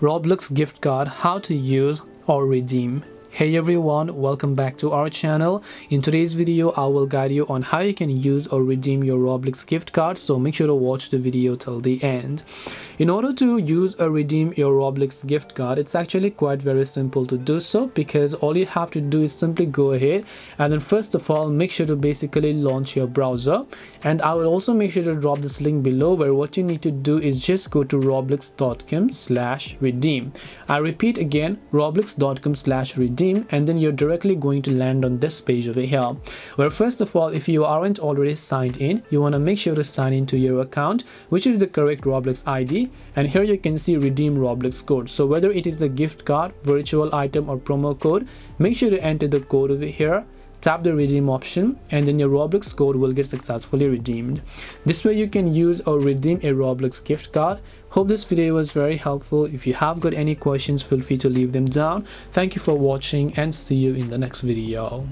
Roblox gift card, how to use or redeem. Hey everyone, welcome back to our channel. In today's video I will guide you on how you can use or redeem your Roblox gift card, so make sure to watch the video till the end. In order to use or redeem your Roblox gift card, it's actually quite very simple to do so, because all you have to do is simply go ahead and then first of all make sure to basically launch your browser, and I will also make sure to drop this link below where what you need to do is just go to roblox.com/redeem. I repeat again, roblox.com/redeem, and then you're directly going to land on this page over here, where first of all, if you aren't already signed in, you want to make sure to sign into your account, which is the correct Roblox ID, and here you can see redeem Roblox code. So whether it is the gift card, virtual item or promo code, make sure to enter the code over here, tap the redeem option, and then your Roblox code will get successfully redeemed. This way you can use or redeem a Roblox gift card. Hope this video was very helpful. If you have got any questions, feel free to leave them down. Thank you for watching and see you in the next video.